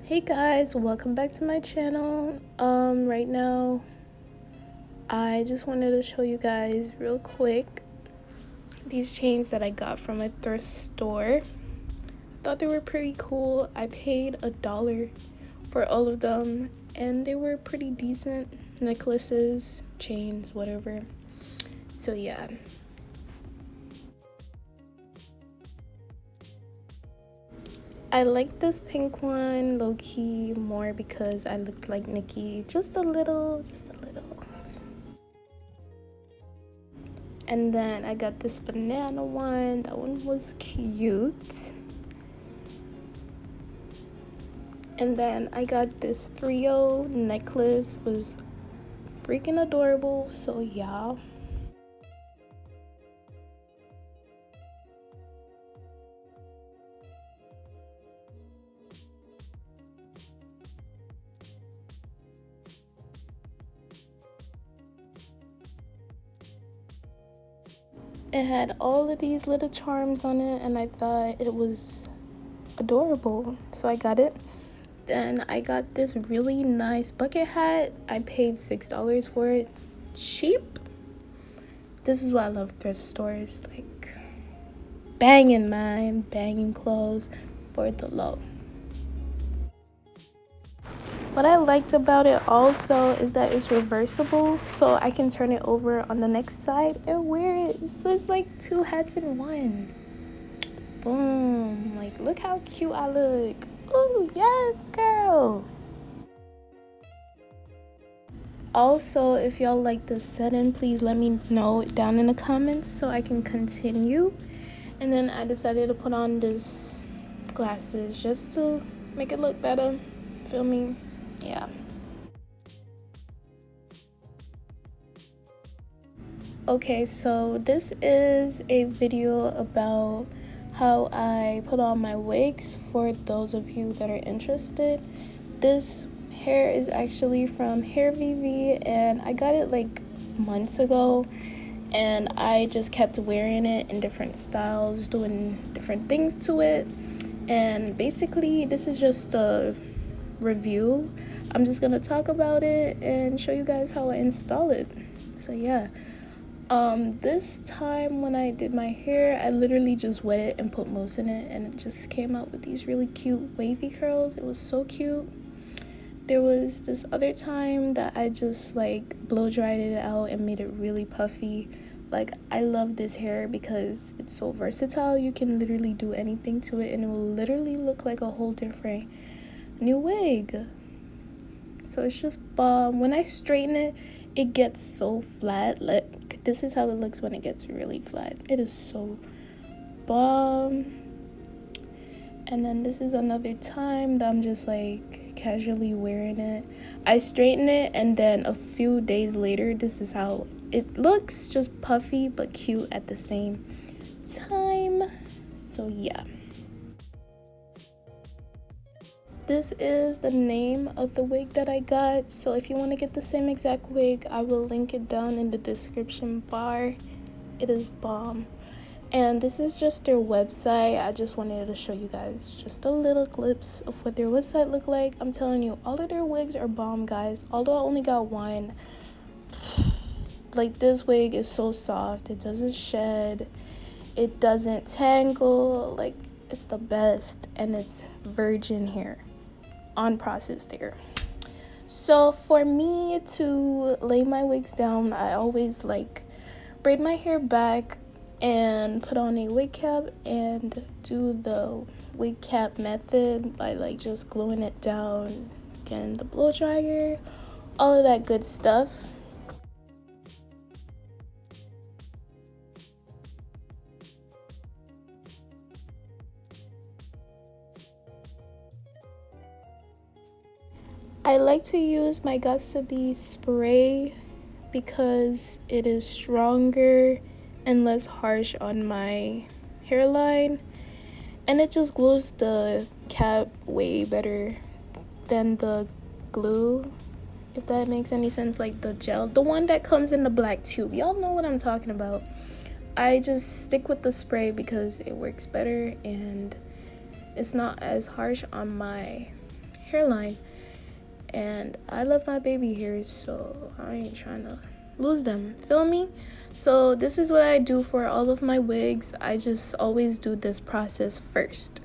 Hey guys, welcome back to my channel. Right now I just wanted to show you guys real quick these chains that I got from a thrift store. I thought they were pretty cool. I paid $1 for all of them and they were pretty decent necklaces, chains, whatever. So yeah. I like this pink one low-key more because I look like Nikki just a little. And then I got this banana one. That one was cute. And then I got this 3-0 necklace. Was freaking adorable. So yeah. It had all of these little charms on it and I thought it was adorable. So I got it. Then I got this really nice bucket hat. I paid $6 for it. Cheap. This is why I love thrift stores. Like banging mine, banging clothes for the low. What I liked about it also is that it's reversible, so I can turn it over on the next side and wear it. So it's like 2 hats in one. Boom. Like, look how cute I look. Ooh, yes, girl. Also, if y'all like this setting, please let me know down in the comments so I can continue. And then I decided to put on this glasses just to make it look better. Feel me? Yeah. Okay, so this is a video about how I put on my wigs for those of you that are interested. This hair is actually from Hairvivi and I got it like months ago and I just kept wearing it in different styles, doing different things to it. And basically this is just a review. I'm just gonna talk about it and show you guys how I install it. So yeah. This time when I did my hair, I literally just wet it and put mousse in it and it just came out with these really cute wavy curls. It was so cute. There was this other time that I just like blow dried it out and made it really puffy. Like, I love this hair because it's so versatile. You can literally do anything to it and it will literally look like a whole different new wig. So it's just bomb. When I straighten it, it gets so flat. Like, this is how it looks when it gets really flat. It is so bomb. And then this is another time that I'm just like casually wearing it. I straighten it and then a few days later, this is how it looks. Just puffy but cute at the same time. So yeah. This is the name of the wig that I got. So if you want to get the same exact wig, I will link it down in the description bar. It is bomb. And this is just their website. I just wanted to show you guys just a little glimpse of what their website look like. I'm telling you, all of their wigs are bomb, guys. Although I only got one. Like, this wig is so soft. It doesn't shed. It doesn't tangle. Like, it's the best. And it's virgin hair. Unprocessed hair. So for me to lay my wigs down, I always like braid my hair back and put on a wig cap and do the wig cap method by like just gluing it down, getting the blow dryer, all of that good stuff. I like to use my Got2b spray because it is stronger and less harsh on my hairline, and it just glues the cap way better than the glue, if that makes any sense. Like the gel, the one that comes in the black tube, y'all know what I'm talking about. I just stick with the spray because it works better and it's not as harsh on my hairline. And I love my baby hairs, so I ain't trying to lose them, feel me? So this is what I do for all of my wigs. I just always do this process first.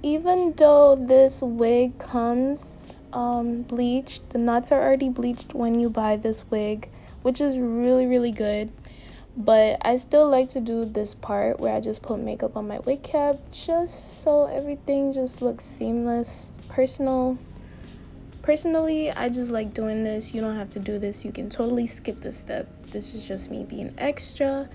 Even though this wig comes bleached, the knots are already bleached when you buy this wig, which is really good. But I still like to do this part where I just put makeup on my wig cap just so everything just looks seamless. Personally, I just like doing this. You don't have to do this. You can totally skip this step. This is just me being extra.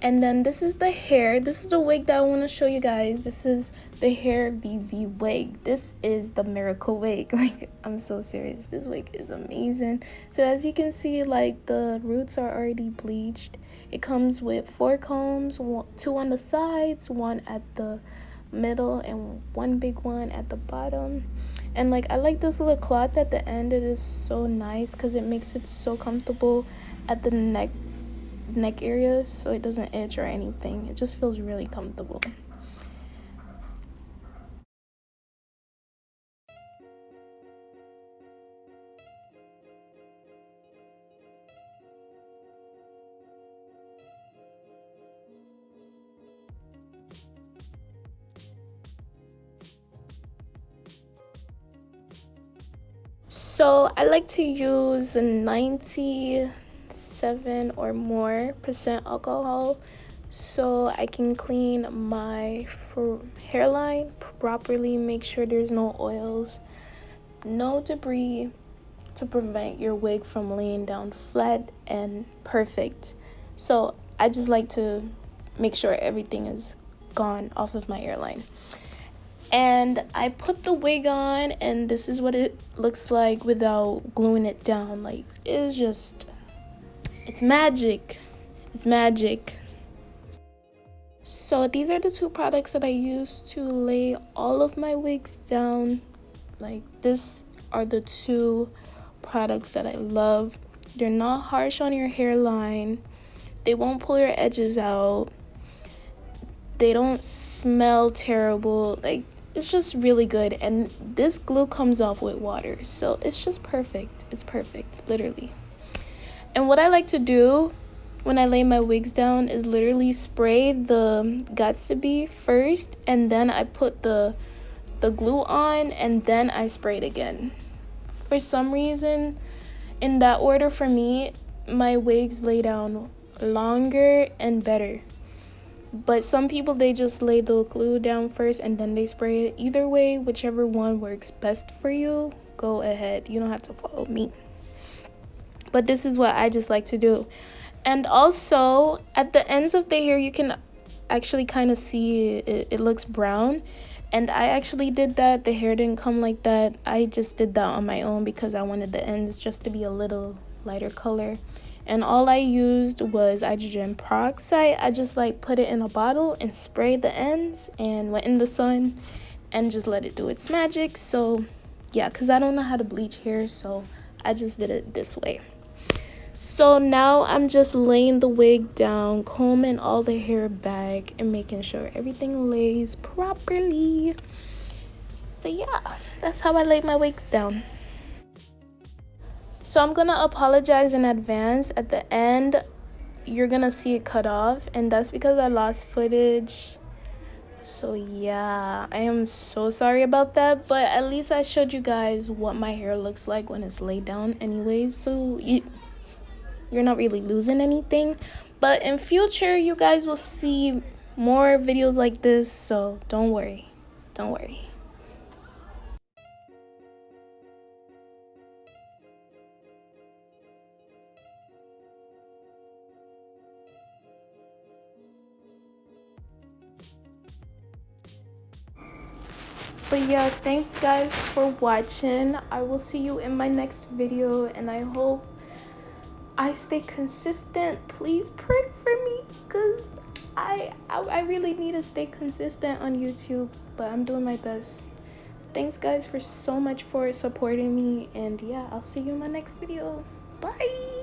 And then this is the hair. This is the wig that I want to show you guys. This is the Hairvivi wig. This is the miracle wig. Like, I'm so serious. This wig is amazing. So as you can see, like, the roots are already bleached. It comes with 4 combs, 2 on the sides, 1 at the middle, and 1 big one at the bottom. And like, I like this little cloth at the end. It is so nice because it makes it so comfortable at the neck area, so it doesn't itch or anything. It just feels really comfortable. So I like to use 97 or more percent alcohol so I can clean my hairline properly, make sure there's no oils, no debris, to prevent your wig from laying down flat and perfect. So I just like to make sure everything is gone off of my hairline. And I put the wig on, and this is what it looks like without gluing it down. Like, it's just, it's magic. It's magic. So these are the 2 products that I use to lay all of my wigs down. Like, this are the 2 products that I love. They're not harsh on your hairline. They won't pull your edges out. They don't smell terrible. Like, it's just really good. And this glue comes off with water, so it's just perfect. It's perfect, literally. And what I like to do when I lay my wigs down is literally spray the Gatsby first, and then I put the glue on, and then I spray it again. For some reason, in that order for me, my wigs lay down longer and better. But some people, they just lay the glue down first and then they spray it. Either way, whichever one works best for you, go ahead. You don't have to follow me. But this is what I just like to do. And also, at the ends of the hair, you can actually kind of see it looks brown. And I actually did that. The hair didn't come like that. I just did that on my own because I wanted the ends just to be a little lighter color. And all I used was hydrogen peroxide. I just like put it in a bottle and sprayed the ends and went in the sun and just let it do its magic. So yeah, because I don't know how to bleach hair, so I just did it this way. So now I'm just laying the wig down, combing all the hair back, and making sure everything lays properly. So yeah, that's how I lay my wigs down. So I'm gonna apologize in advance. At the end, you're gonna see it cut off, and that's because I lost footage. So yeah, I am so sorry about that, but at least I showed you guys what my hair looks like when it's laid down anyways, so you're not really losing anything. But in future, you guys will see more videos like this, so don't worry. But yeah, thanks guys for watching. I will see you in my next video, and I hope I stay consistent. Please pray for me, because I really need to stay consistent on YouTube, but I'm doing my best. Thanks guys for so much for supporting me, and yeah, I'll see you in my next video. Bye.